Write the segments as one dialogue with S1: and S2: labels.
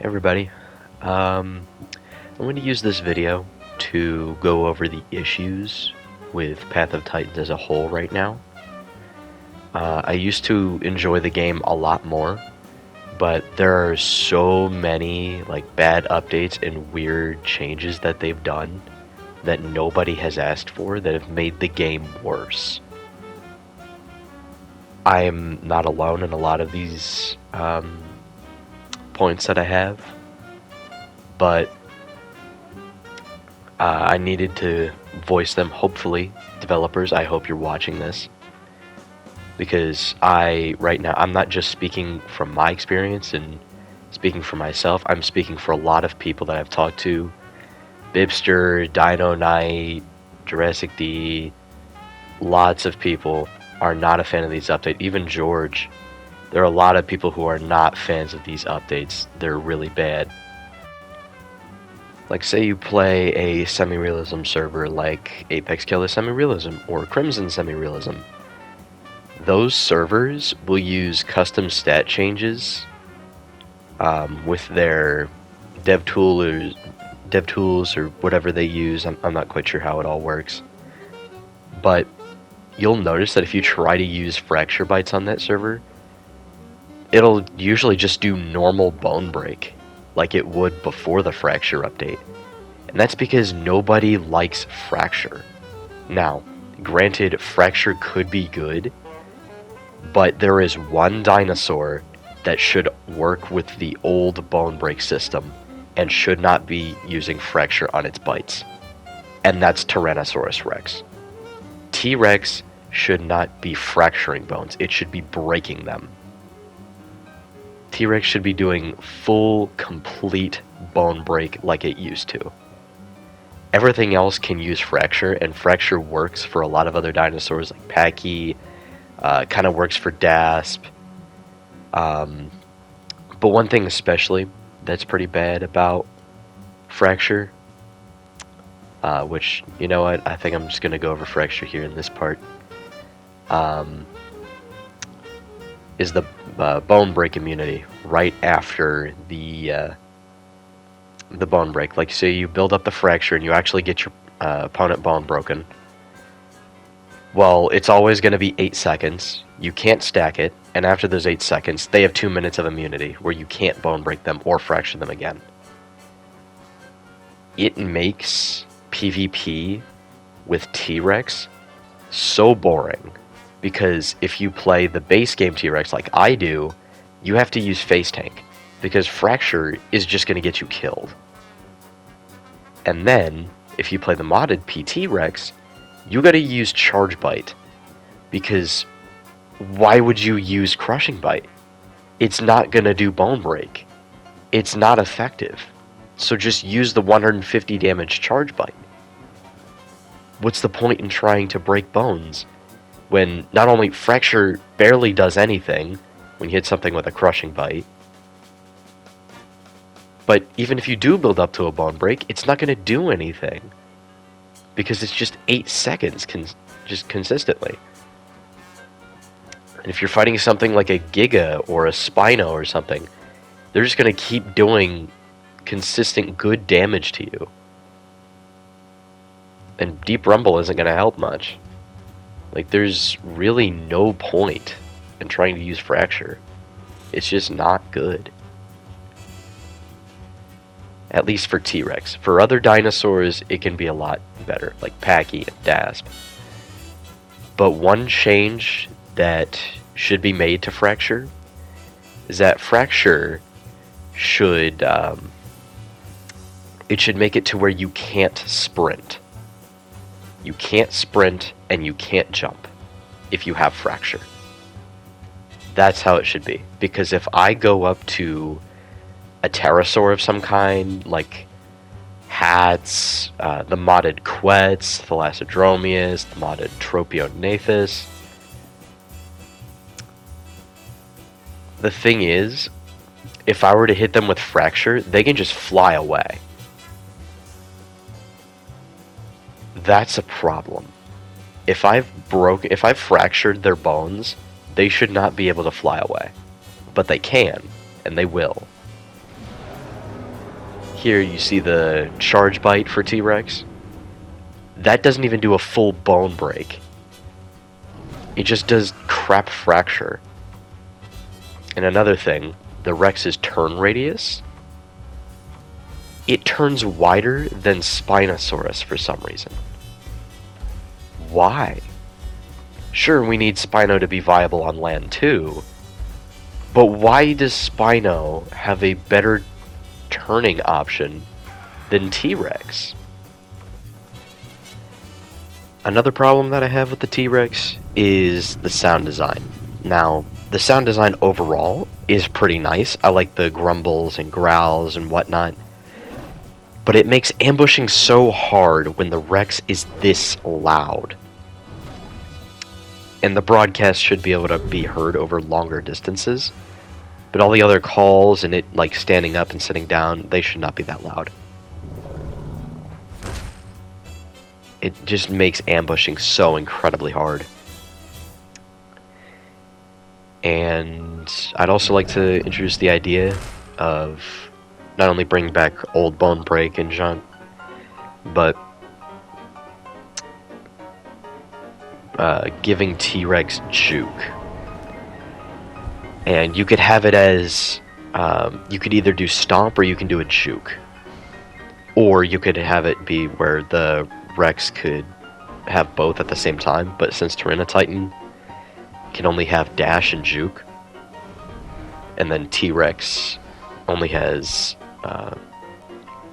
S1: everybody. I'm going to use this video to go over the issues with Path of Titans as a whole right now. I used to enjoy the game a lot more, but there are so many bad updates and weird changes that they've done that nobody has asked for that have made the game worse. I am not alone in a lot of these points that I have, but I needed to voice them. Hopefully, developers, I hope you're watching this, because right now, I'm not just speaking from my experience and speaking for myself, I'm speaking for a lot of people that I've talked to. Bibster, Dino Knight, Jurassic D, lots of people are not a fan of these updates. Even George. There are a lot of people who are not fans of these updates. They're really bad. Like, say you play a semi-realism server like Apex Killer Semi-Realism or Crimson Semi-Realism. Those servers will use custom stat changes with their dev tools or whatever they use. I'm not quite sure how it all works. But you'll notice that if you try to use fracture bites on that server, it'll usually just do normal bone break like it would before the fracture update. And that's because nobody likes fracture. Now, granted, fracture could be good, but there is one dinosaur that should work with the old bone break system and should not be using fracture on its bites. And that's Tyrannosaurus Rex. T-Rex should not be fracturing bones, it should be breaking them. T-Rex should be doing full, complete bone break like it used to. Everything else can use fracture, and fracture works for a lot of other dinosaurs like Packy, kind of works for Dasp. But one thing especially that's pretty bad about fracture, which, you know what, I think I'm just going to go over fracture here in this part, is the bone break immunity right after the bone break. Like, say you build up the fracture and you actually get your opponent bone broken. Well, it's always going to be 8 seconds. You can't stack it, and after those 8 seconds, they have 2 minutes of immunity where you can't bone break them or fracture them again. It makes PvP with T-Rex so boring, because if you play the base game T-Rex like I do, you have to use face tank, because fracture is just going to get you killed. And then, if you play the modded PT-Rex, you gotta use charge bite, because why would you use crushing bite? It's not gonna do bone break. It's not effective. So just use the 150 damage charge bite. What's the point in trying to break bones when not only fracture barely does anything when you hit something with a crushing bite, but even if you do build up to a bone break, it's not going to do anything, because it's just 8 seconds just consistently. And if you're fighting something like a Giga or a Spino or something, they're just going to keep doing consistent good damage to you. And Deep Rumble isn't going to help much. Like, there's really no point in trying to use fracture. It's just not good. At least for T-Rex. For other dinosaurs, it can be a lot better, like Packy and Dasp. But one change that should be made to fracture is that fracture should it should make it to where you can't sprint. You can't sprint and you can't jump if you have fracture. That's how it should be. Because if I go up to a pterosaur of some kind, like Hats, the modded Quetz, Thalassodromeus, the modded Tropiognathus. The thing is, if I were to hit them with fracture, they can just fly away. That's a problem. If I've fractured their bones, they should not be able to fly away. But they can, and they will. Here you see the charge bite for T-Rex. That doesn't even do a full bone break. It just does crap fracture. And another thing, the Rex's turn radius, it turns wider than Spinosaurus for some reason. Why? Sure, we need Spino to be viable on land too, but why does Spino have a better turning option than T-Rex? Another problem that I have with the T-Rex is the sound design. Now, the sound design overall is pretty nice. I like the grumbles and growls and whatnot. But it makes ambushing so hard when the Rex is this loud. And the broadcast should be able to be heard over longer distances. But all the other calls and it like standing up and sitting down, they should not be that loud. It just makes ambushing so incredibly hard. And I'd also like to introduce the idea of not only bringing back old bone break and junk, but giving T-Rex juke. And you could have it as, you could either do stomp or you can do a juke. Or you could have it be where the Rex could have both at the same time, but since Tyranitar can only have dash and juke, and then T-Rex only has,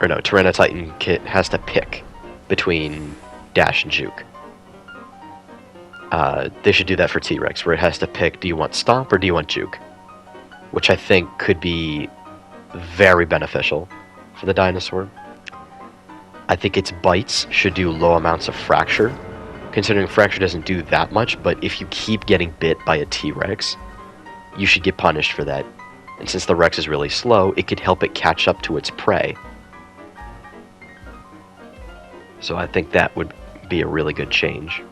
S1: Tyranitar has to pick between dash and juke. They should do that for T-Rex, where it has to pick, do you want stomp or do you want juke? Which I think could be very beneficial for the dinosaur. I think its bites should do low amounts of fracture, considering fracture doesn't do that much, but if you keep getting bit by a T-Rex, you should get punished for that. And since the Rex is really slow, it could help it catch up to its prey. So I think that would be a really good change.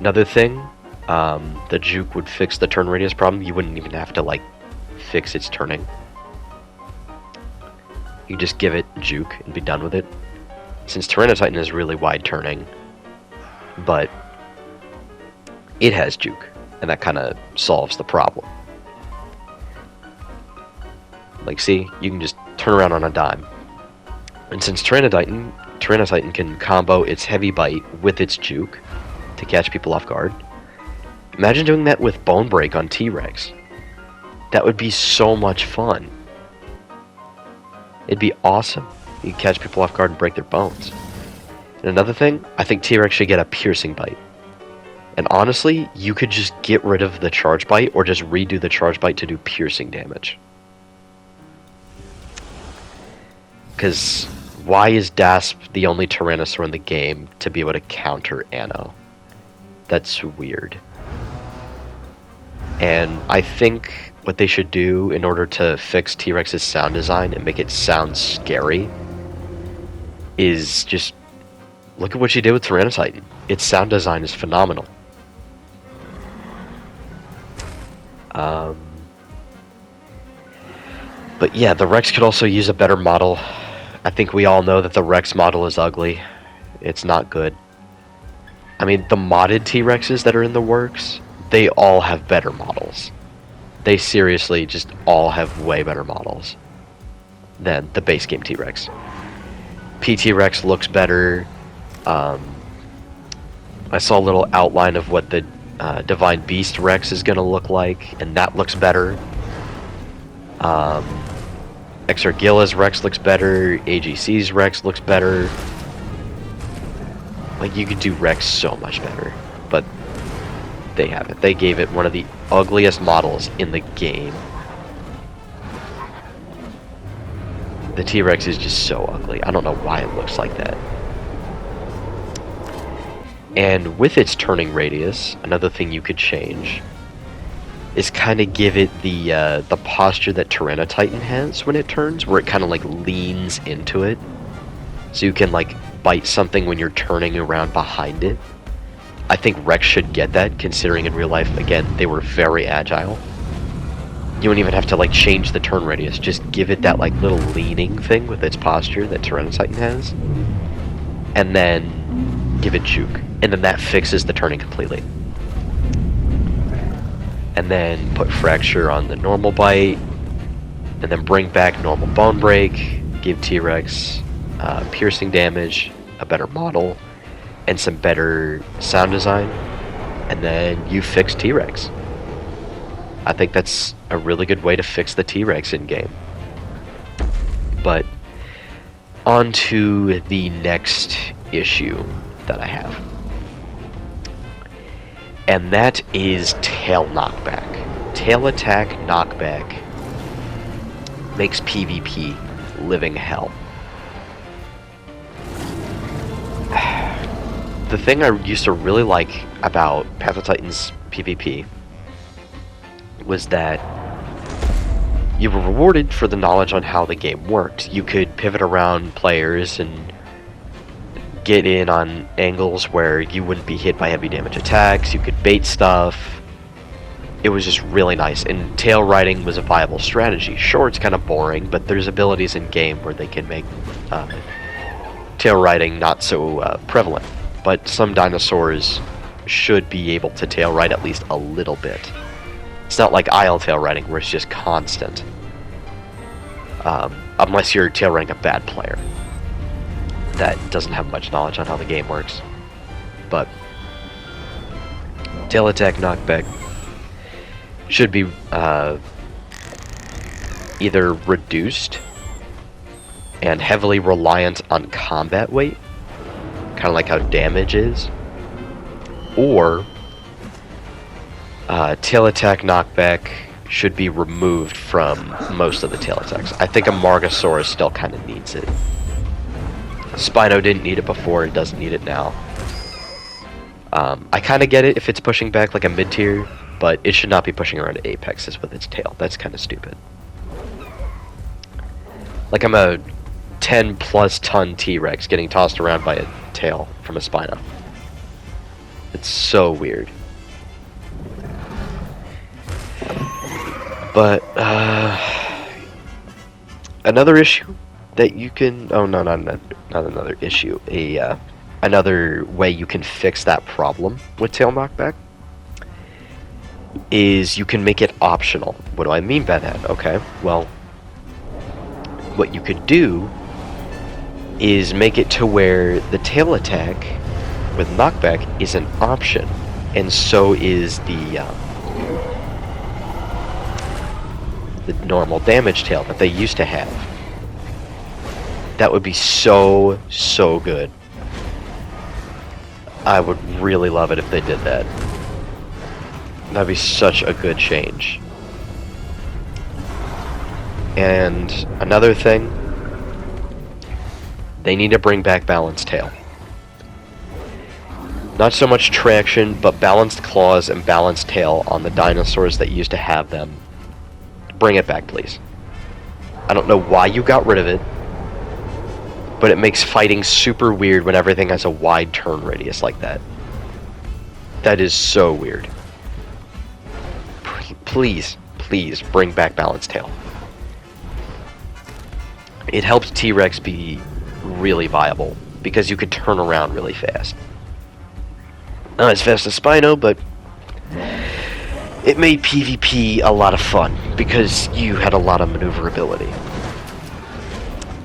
S1: Another thing, the juke would fix the turn radius problem. You wouldn't even have to, like, fix its turning. You just give it juke and be done with it. Since Tyranitar is really wide turning, but it has juke, and that kind of solves the problem. Like, see, you can just turn around on a dime. And since Tyranitar can combo its heavy bite with its juke to catch people off guard, imagine doing that with Bone Break on T-Rex. That would be so much fun. It'd be awesome. You can catch people off guard and break their bones. And another thing, I think T-Rex should get a piercing bite. And honestly, you could just get rid of the charge bite or just redo the charge bite to do piercing damage. Because why is Dasp the only Tyrannosaur in the game to be able to counter Anno? That's weird. And I think what they should do in order to fix T-Rex's sound design and make it sound scary is just look at what she did with Tyranitar. Its sound design is phenomenal. But yeah, the Rex could also use a better model. I think we all know that the Rex model is ugly. It's not good. I mean, the modded T-Rexes that are in the works, they all have better models. They seriously just all have way better models than the base game T-Rex. PT Rex looks better. I saw a little outline of what the Divine Beast Rex is going to look like, and that looks better. Exargilla's Rex looks better. AGC's Rex looks better. Like, you could do Rex so much better, but they haven't. They gave it one of the ugliest models in the game. The T-Rex is just so ugly. I don't know why it looks like that. And with its turning radius, another thing you could change is kind of give it the posture that Tyranitar has when it turns, where it kind of like leans into it. So you can like bite something when you're turning around behind it. I think Rex should get that, considering in real life, again, they were very agile. You don't even have to like change the turn radius. Just give it that like little leaning thing with its posture that Tyranitar has, and then give it Juke, and then that fixes the turning completely. And then put Fracture on the normal bite, and then bring back normal Bone Break. Give T-Rex piercing damage, a better model, and some better sound design, and then you fix T-Rex. I think that's a really good way to fix the T-Rex in-game. But on to the next issue that I have. And that is Tail Knockback. Tail Attack Knockback makes PvP living hell. The thing I used to really like about Path of Titans PvP was that you were rewarded for the knowledge on how the game worked. You could pivot around players and get in on angles where you wouldn't be hit by heavy damage attacks. You could bait stuff. It was just really nice, and tail riding was a viable strategy. Sure, it's kind of boring, but there's abilities in game where they can make tail riding not so prevalent. But some dinosaurs should be able to tail ride at least a little bit. It's not like Isle tail riding where it's just constant. Unless you're tail riding a bad player that doesn't have much knowledge on how the game works. But tail attack knockback should be either reduced and heavily reliant on combat weight, kind of like how damage is, or tail attack knockback should be removed from most of the tail attacks. I think a Margosaurus still kind of needs it. Spino didn't need it before, it doesn't need it now. I kind of get it if it's pushing back like a mid-tier, but it should not be pushing around apexes with its tail. That's kind of stupid. Like I'm a 10 plus ton T-Rex getting tossed around by a tail from a Spino. It's so weird. But another issue that you can not another issue, another way you can fix that problem with tail knockback is you can make it optional. What do I mean by that? Okay, well, what you could do is make it to where the tail attack with knockback is an option, and so is the normal damage tail that they used to have. That would be so good. I would really love it if they did that. That'd be such a good change. And another thing, they need to bring back balanced tail. Not so much traction, but balanced claws and balanced tail on the dinosaurs that used to have them. Bring it back, please. I don't know why you got rid of it, but it makes fighting super weird when everything has a wide turn radius like that. That is so weird. Please bring back balanced tail. It helps T-Rex be really viable because you could turn around really fast. Not as fast as Spino, but it made PvP a lot of fun because you had a lot of maneuverability.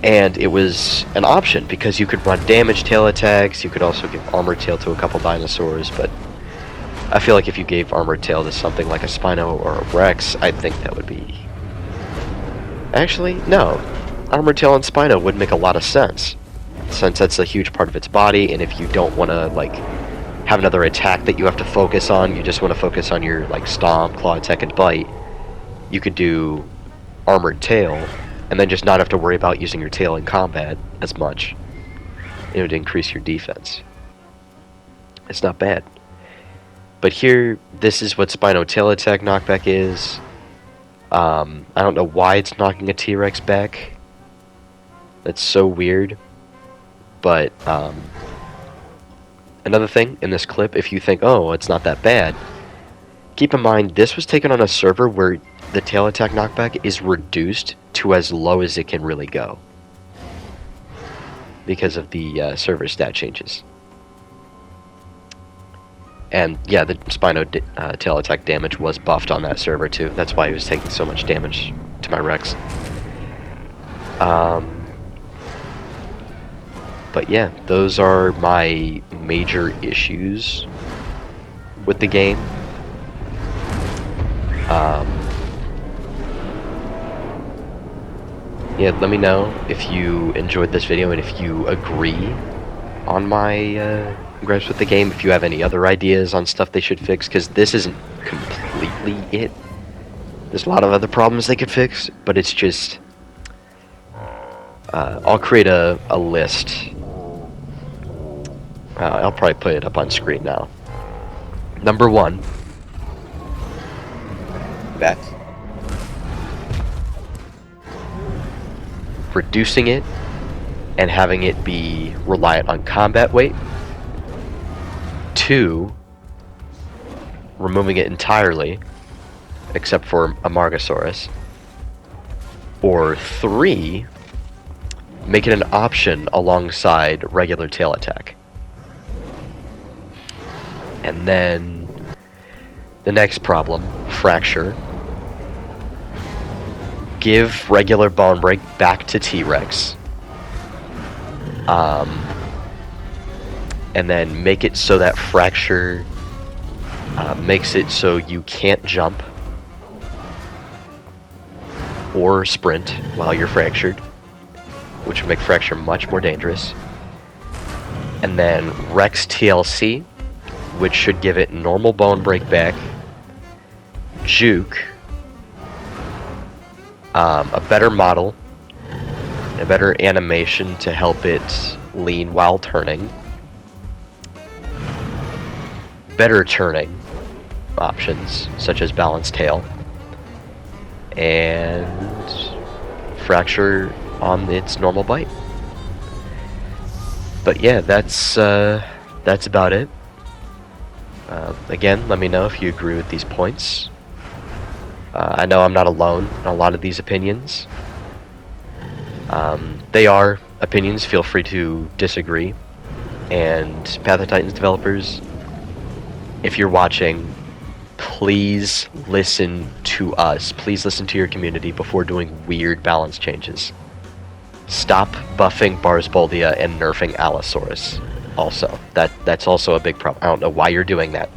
S1: And it was an option because you could run damage tail attacks, you could also give armored tail to a couple dinosaurs, but I feel like if you gave armored tail to something like a Spino or a Rex, I think that would be... Actually, no. Armored tail and Spino would make a lot of sense, since that's a huge part of its body, and if you don't want to, like, have another attack that you have to focus on, you just want to focus on your, like, stomp, claw attack, and bite, you could do armored tail, and then just not have to worry about using your tail in combat as much. It would increase your defense. It's not bad. But here, this is what Spino tail attack knockback is. I don't know why it's knocking a T-Rex back. That's so weird. But, another thing in this clip, if you think, oh, it's not that bad, Keep in mind, this was taken on a server where the tail attack knockback is reduced to as low as it can really go because of the server stat changes. And yeah, the Spino tail attack damage was buffed on that server too. That's why he was taking so much damage to my Rex. But yeah, those are my major issues with the game. Yeah, let me know if you enjoyed this video and if you agree on my gripes with the game, if you have any other ideas on stuff they should fix, because this isn't completely it. There's a lot of other problems they could fix, but it's just... I'll create a list. I'll probably put it up on screen now. Number 1. That. Reducing it and having it be reliant on combat weight. 2. Removing it entirely, except for Amargasaurus. Or 3. Make it an option alongside regular tail attack. And then the next problem, Fracture. Give regular Bone Break back to T-Rex. And then make it so that Fracture makes it so you can't jump or sprint while you're fractured, which would make Fracture much more dangerous. And then Rex TLC, which should give it normal Bone Break back, Juke, a better model, a better animation to help it lean while turning, better turning options such as Balanced Tail, and Fracture on its normal bite. But yeah, that's about it. Again, let me know if you agree with these points. I know I'm not alone in a lot of these opinions. They are opinions, feel free to disagree. And Path of Titans developers, if you're watching, please listen to us. Please listen to your community before doing weird balance changes. Stop buffing Barsboldia and nerfing Allosaurus. Also, that's also a big problem. I don't know why you're doing that.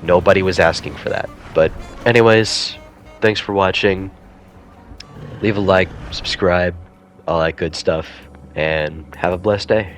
S1: Nobody was asking for that. But anyways, thanks for watching. Leave a like, subscribe, all that good stuff, and have a blessed day.